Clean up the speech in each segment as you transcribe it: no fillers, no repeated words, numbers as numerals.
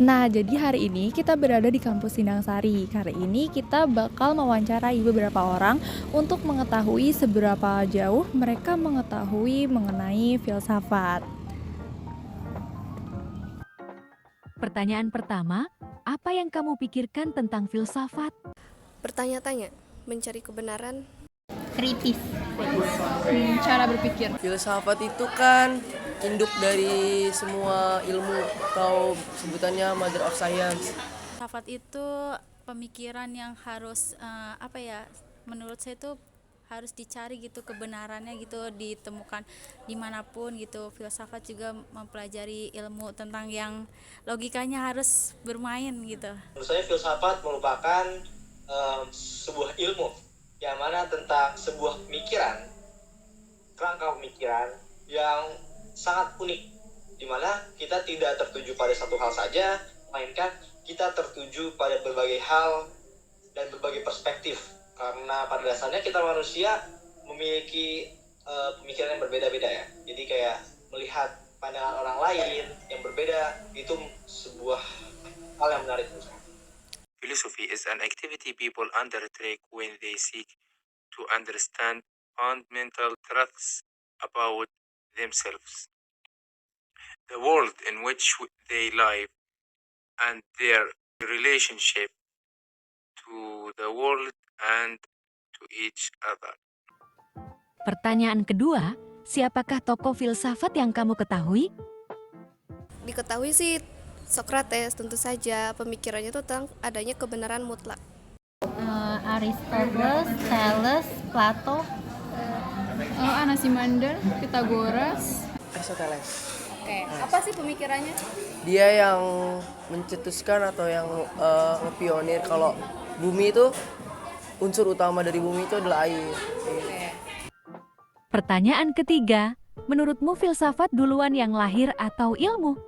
Nah, jadi hari ini kita berada di kampus Sindang Sari. Kali ini kita bakal mewawancarai beberapa orang untuk mengetahui seberapa jauh mereka mengetahui mengenai filsafat. Pertanyaan pertama, apa yang kamu pikirkan tentang filsafat? Bertanya-tanya, mencari kebenaran. Kritis. Cara berpikir. Filsafat itu kan induk dari semua ilmu atau sebutannya mother of science. Filsafat itu pemikiran yang harus menurut saya itu harus dicari gitu kebenarannya gitu ditemukan dimanapun gitu. Filsafat juga mempelajari ilmu tentang yang logikanya harus bermain gitu. Menurut saya filsafat merupakan sebuah ilmu yang mana tentang sebuah pemikiran, kerangka pemikiran yang sangat unik, di mana kita tidak tertuju pada satu hal saja, melainkan kita tertuju pada berbagai hal dan berbagai perspektif. Karena pada dasarnya kita manusia memiliki pemikiran yang berbeda-beda ya. Jadi kayak melihat pandangan orang lain yang berbeda itu sebuah hal yang menarik. Philosophy is an activity people undertake when they seek to understand fundamental truths about themselves, the world in which they live, and their relationship to the world and to each other. Pertanyaan kedua, siapakah tokoh filsafat yang kamu ketahui? Diketahui sih Socrates, tentu saja pemikirannya itu tentang adanya kebenaran mutlak. Aristoteles, Thales, Plato. Anaximander, Pythagoras. Aristoteles. Oke, apa sih pemikirannya? Dia yang mencetuskan atau yang ngepionir kalau bumi itu unsur utama dari bumi itu adalah air. Pertanyaan ketiga, menurutmu filsafat duluan yang lahir atau ilmu?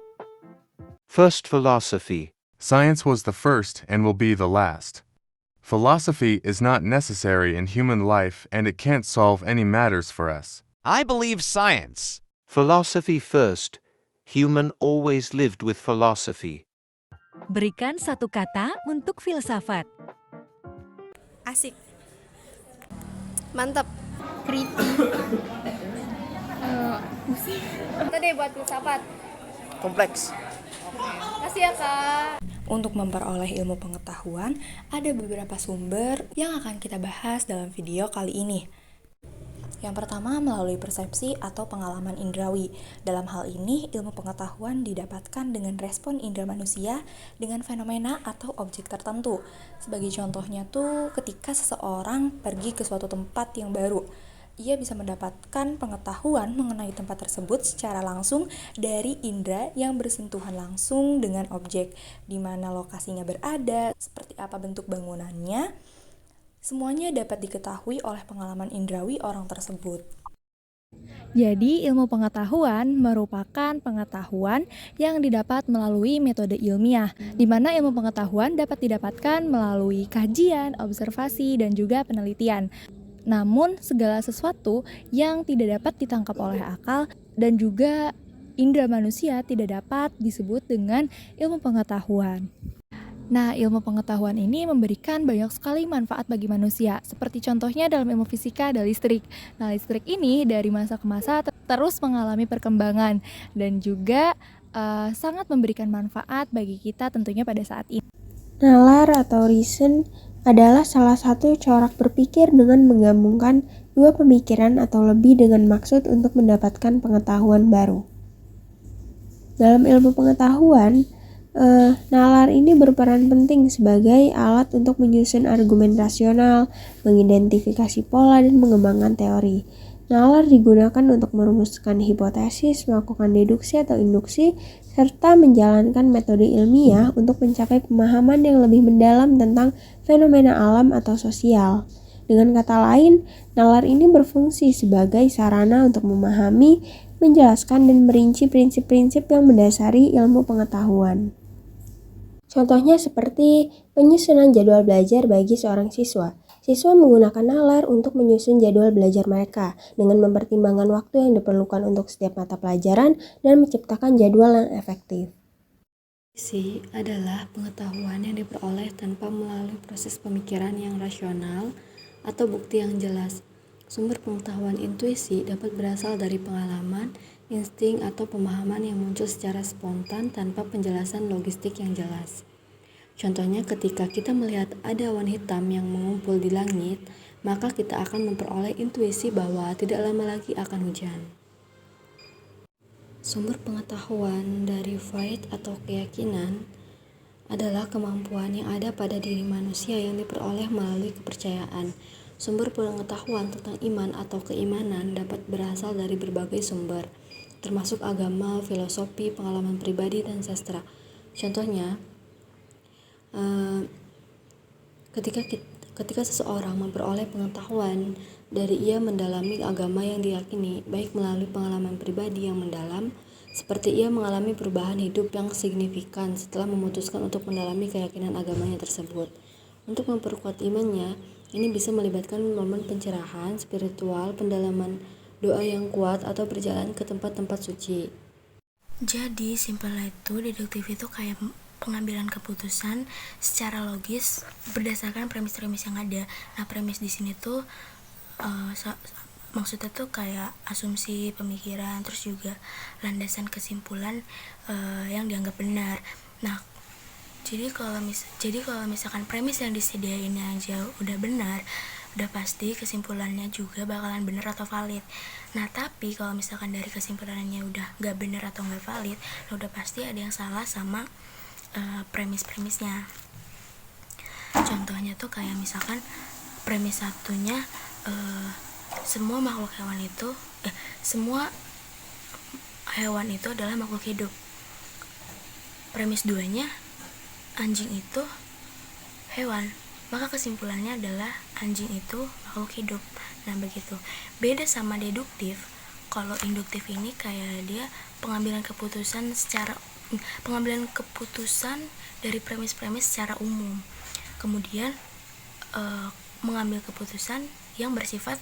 First, philosophy. Science was the first and will be the last. Philosophy is not necessary in human life and it can't solve any matters for us. I believe science. Philosophy first. Human always lived with philosophy. Berikan satu kata untuk filsafat. Asik. Mantap. Kritis. Itu deh buat filsafat. Kompleks. Kasih ya, Kak. Untuk memperoleh ilmu pengetahuan, ada beberapa sumber yang akan kita bahas dalam video kali ini. Yang pertama, melalui persepsi atau pengalaman indrawi. Dalam hal ini, ilmu pengetahuan didapatkan dengan respon indera manusia dengan fenomena atau objek tertentu. Sebagai contohnya tuh, ketika seseorang pergi ke suatu tempat yang baru, ia bisa mendapatkan pengetahuan mengenai tempat tersebut secara langsung dari indera yang bersentuhan langsung dengan objek, di mana lokasinya berada, seperti apa bentuk bangunannya. Semuanya dapat diketahui oleh pengalaman indrawi orang tersebut. Jadi, ilmu pengetahuan merupakan pengetahuan yang didapat melalui metode ilmiah, di mana ilmu pengetahuan dapat didapatkan melalui kajian, observasi, dan juga penelitian. Namun, segala sesuatu yang tidak dapat ditangkap oleh akal dan juga indera manusia tidak dapat disebut dengan ilmu pengetahuan. Nah, ilmu pengetahuan ini memberikan banyak sekali manfaat bagi manusia. Seperti contohnya dalam ilmu fisika ada listrik. Nah, listrik ini dari masa ke masa terus mengalami perkembangan dan juga sangat memberikan manfaat bagi kita tentunya pada saat ini. Nalar atau reason adalah salah satu corak berpikir dengan menggabungkan dua pemikiran atau lebih dengan maksud untuk mendapatkan pengetahuan baru. Dalam ilmu pengetahuan, nalar ini berperan penting sebagai alat untuk menyusun argumen rasional, mengidentifikasi pola, dan mengembangkan teori. Nalar digunakan untuk merumuskan hipotesis, melakukan deduksi atau induksi, serta menjalankan metode ilmiah untuk mencapai pemahaman yang lebih mendalam tentang fenomena alam atau sosial. Dengan kata lain, nalar ini berfungsi sebagai sarana untuk memahami, menjelaskan, dan merinci prinsip-prinsip yang mendasari ilmu pengetahuan. Contohnya seperti penyusunan jadwal belajar bagi seorang siswa. Siswa menggunakan nalar untuk menyusun jadwal belajar mereka dengan mempertimbangkan waktu yang diperlukan untuk setiap mata pelajaran dan menciptakan jadwal yang efektif. Intuisi adalah pengetahuan yang diperoleh tanpa melalui proses pemikiran yang rasional atau bukti yang jelas. Sumber pengetahuan intuisi dapat berasal dari pengalaman, insting, atau pemahaman yang muncul secara spontan tanpa penjelasan logistik yang jelas. Contohnya ketika kita melihat ada awan hitam yang mengumpul di langit, maka kita akan memperoleh intuisi bahwa tidak lama lagi akan hujan. Sumber pengetahuan dari faith atau keyakinan adalah kemampuan yang ada pada diri manusia yang diperoleh melalui kepercayaan. Sumber pengetahuan tentang iman atau keimanan dapat berasal dari berbagai sumber, termasuk agama, filosofi, pengalaman pribadi, dan sastra. Contohnya, ketika seseorang memperoleh pengetahuan dari ia mendalami agama yang diyakini, baik melalui pengalaman pribadi yang mendalam, seperti ia mengalami perubahan hidup yang signifikan setelah memutuskan untuk mendalami keyakinan agamanya tersebut. Untuk memperkuat imannya, ini bisa melibatkan momen pencerahan spiritual, pendalaman doa yang kuat, atau berjalan ke tempat-tempat suci. Jadi simpelnya itu deduktif itu kayak pengambilan keputusan secara logis berdasarkan premis-premis yang ada. Nah, premis di sini tuh maksudnya tuh kayak asumsi pemikiran, terus juga landasan kesimpulan yang dianggap benar. Nah, jadi kalau misalkan premis yang disediain aja udah benar, udah pasti kesimpulannya juga bakalan benar atau valid. Nah, tapi kalau misalkan dari kesimpulannya udah gak benar atau gak valid, udah pasti ada yang salah sama premis-premisnya. Contohnya tuh kayak misalkan premis satunya semua hewan itu adalah makhluk hidup. Premis 2-nya anjing itu hewan, maka kesimpulannya adalah anjing itu makhluk hidup. Nah, begitu. Beda sama deduktif. Kalau induktif ini kayak dia pengambilan keputusan dari premis-premis secara umum, kemudian mengambil keputusan yang bersifat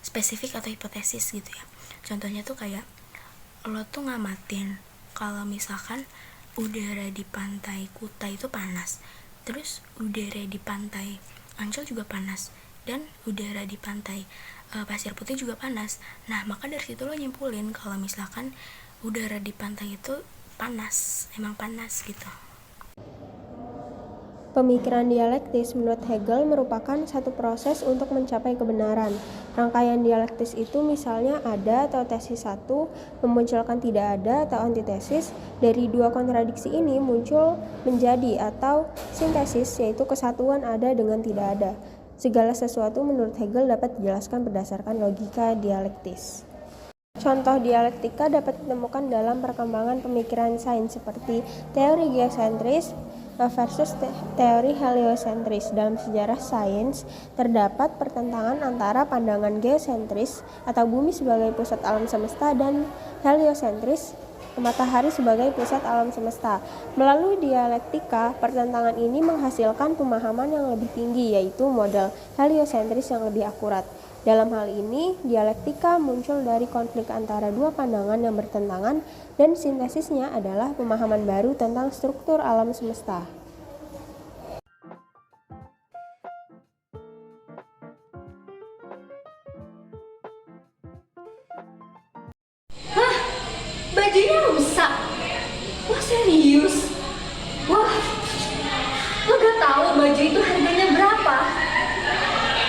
spesifik atau hipotesis gitu ya. Contohnya tuh kayak lo tuh ngamatin kalau misalkan udara di pantai Kuta itu panas, terus udara di pantai Ancol juga panas, dan udara di pantai Pasir Putih juga panas. Nah, maka dari situ lo nyimpulin kalau misalkan udara di pantai itu panas, emang panas gitu. Pemikiran dialektis menurut Hegel merupakan satu proses untuk mencapai kebenaran. Rangkaian dialektis itu misalnya ada atau tesis satu memunculkan tidak ada atau antitesis. Dari dua kontradiksi ini muncul menjadi atau sintesis, yaitu kesatuan ada dengan tidak ada. Segala sesuatu menurut Hegel dapat dijelaskan berdasarkan logika dialektis. Contoh dialektika dapat ditemukan dalam perkembangan pemikiran sains seperti teori geosentris versus teori heliosentris. Dalam sejarah sains terdapat pertentangan antara pandangan geosentris atau bumi sebagai pusat alam semesta dan heliosentris, matahari sebagai pusat alam semesta. Melalui dialektika, pertentangan ini menghasilkan pemahaman yang lebih tinggi, yaitu model heliosentris yang lebih akurat. Dalam hal ini, dialektika muncul dari konflik antara dua pandangan yang bertentangan, dan sintesisnya adalah pemahaman baru tentang struktur alam semesta. Hah? Bajunya rusak? Wah, serius? Wah, lo gak tahu baju itu harganya berapa?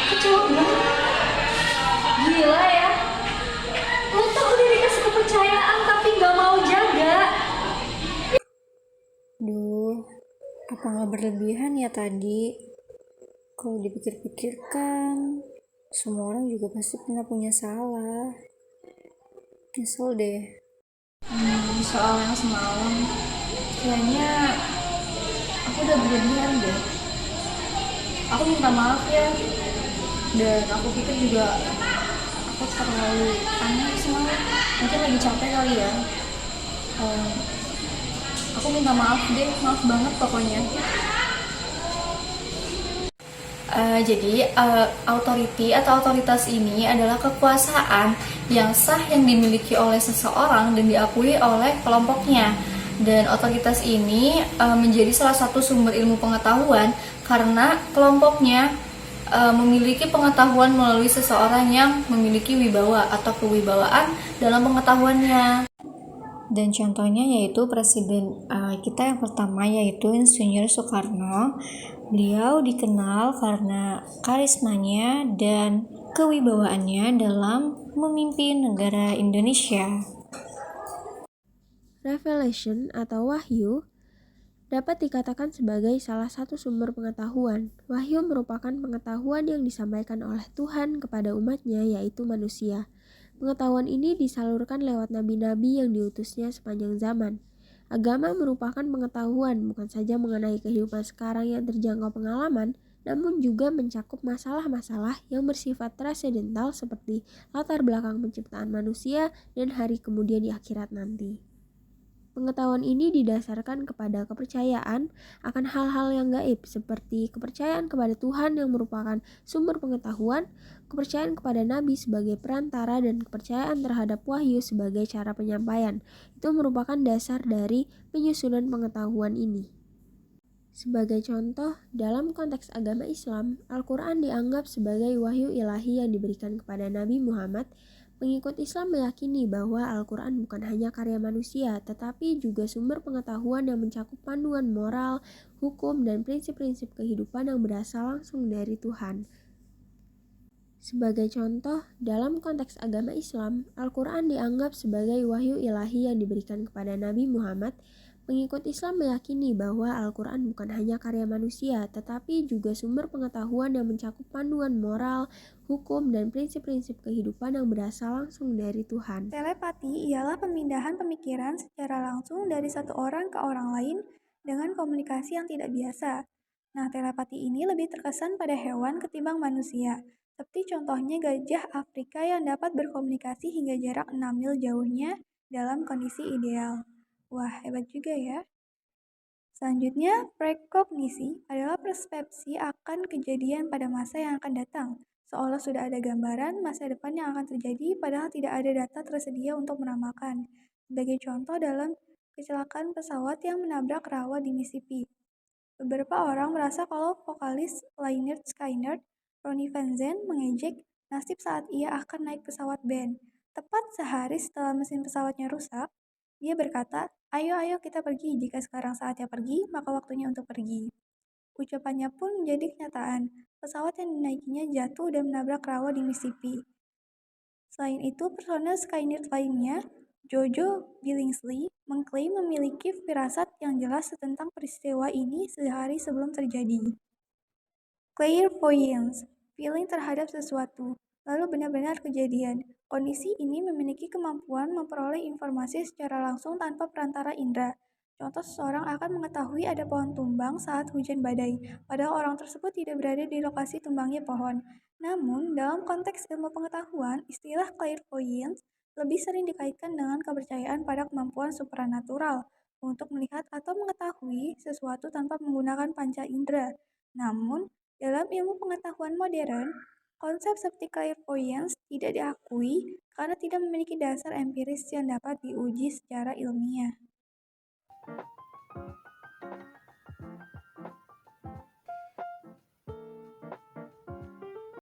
Kecewa banget. Gila ya, lo tuh udah dikasih kepercayaan tapi gak mau jaga. Duh, apa gak berlebihan ya tadi? Kalau dipikir-pikirkan, semua orang juga pasti pernah punya salah. Nyesel deh. Soal yang semalam, kayaknya aku udah berlebihan deh. Aku minta maaf ya, dan aku pikir juga aku terlalu aneh semalam. Mungkin lagi capek kali ya. Aku minta maaf deh, maaf banget pokoknya. Jadi authority atau otoritas ini adalah kekuasaan yang sah yang dimiliki oleh seseorang dan diakui oleh kelompoknya. Dan otoritas ini menjadi salah satu sumber ilmu pengetahuan karena kelompoknya memiliki pengetahuan melalui seseorang yang memiliki wibawa atau kewibawaan dalam pengetahuannya. Dan contohnya yaitu presiden kita yang pertama yaitu Insinyur Soekarno. Beliau dikenal karena karismanya dan kewibawaannya dalam memimpin negara Indonesia. Revelation atau wahyu dapat dikatakan sebagai salah satu sumber pengetahuan. Wahyu merupakan pengetahuan yang disampaikan oleh Tuhan kepada umatnya, yaitu manusia. Pengetahuan ini disalurkan lewat nabi-nabi yang diutusnya sepanjang zaman. Agama merupakan pengetahuan bukan saja mengenai kehidupan sekarang yang terjangkau pengalaman, namun juga mencakup masalah-masalah yang bersifat transendental seperti latar belakang penciptaan manusia dan hari kemudian di akhirat nanti. Pengetahuan ini didasarkan kepada kepercayaan akan hal-hal yang gaib seperti kepercayaan kepada Tuhan yang merupakan sumber pengetahuan, kepercayaan kepada Nabi sebagai perantara, dan kepercayaan terhadap wahyu sebagai cara penyampaian. Itu merupakan dasar dari penyusunan pengetahuan ini. Sebagai contoh, dalam konteks agama Islam, Al-Quran dianggap sebagai wahyu ilahi yang diberikan kepada Nabi Muhammad. Pengikut Islam meyakini bahwa Al-Quran bukan hanya karya manusia, tetapi juga sumber pengetahuan yang mencakup panduan moral, hukum, dan prinsip-prinsip kehidupan yang berasal langsung dari Tuhan. Sebagai contoh, dalam konteks agama Islam, Al-Quran dianggap sebagai wahyu ilahi yang diberikan kepada Nabi Muhammad. Pengikut Islam meyakini bahwa Al-Quran bukan hanya karya manusia, tetapi juga sumber pengetahuan yang mencakup panduan moral, hukum, dan prinsip-prinsip kehidupan yang berasal langsung dari Tuhan. Telepati ialah pemindahan pemikiran secara langsung dari satu orang ke orang lain dengan komunikasi yang tidak biasa. Nah, telepati ini lebih terkesan pada hewan ketimbang manusia, seperti contohnya gajah Afrika yang dapat berkomunikasi hingga jarak 6 mil jauhnya dalam kondisi ideal. Wah, hebat juga ya. Selanjutnya, prekognisi adalah persepsi akan kejadian pada masa yang akan datang, seolah sudah ada gambaran masa depan yang akan terjadi padahal tidak ada data tersedia untuk meramalkan. Sebagai contoh dalam kecelakaan pesawat yang menabrak rawa di Mississippi. Beberapa orang merasa kalau vokalis Lynyrd Skynyrd, Ronnie Van Zant, mengejek nasib saat ia akan naik pesawat band. Tepat sehari setelah mesin pesawatnya rusak, dia berkata, ayo kita pergi, jika sekarang saatnya pergi, maka waktunya untuk pergi. Ucapannya pun menjadi kenyataan, pesawat yang dinaikinya jatuh dan menabrak rawa di Mississippi. Selain itu, personel Skynyrd lainnya, Jojo Billingsley, mengklaim memiliki firasat yang jelas tentang peristiwa ini sehari sebelum terjadi. Clairvoyance, feeling terhadap sesuatu, lalu benar-benar kejadian. Kondisi ini memiliki kemampuan memperoleh informasi secara langsung tanpa perantara indera. Contoh, seseorang akan mengetahui ada pohon tumbang saat hujan badai, padahal orang tersebut tidak berada di lokasi tumbangnya pohon. Namun, dalam konteks ilmu pengetahuan, istilah clairvoyance lebih sering dikaitkan dengan kepercayaan pada kemampuan supranatural untuk melihat atau mengetahui sesuatu tanpa menggunakan panca indera. Namun, dalam ilmu pengetahuan modern, konsep seperti clairvoyance tidak diakui karena tidak memiliki dasar empiris yang dapat diuji secara ilmiah.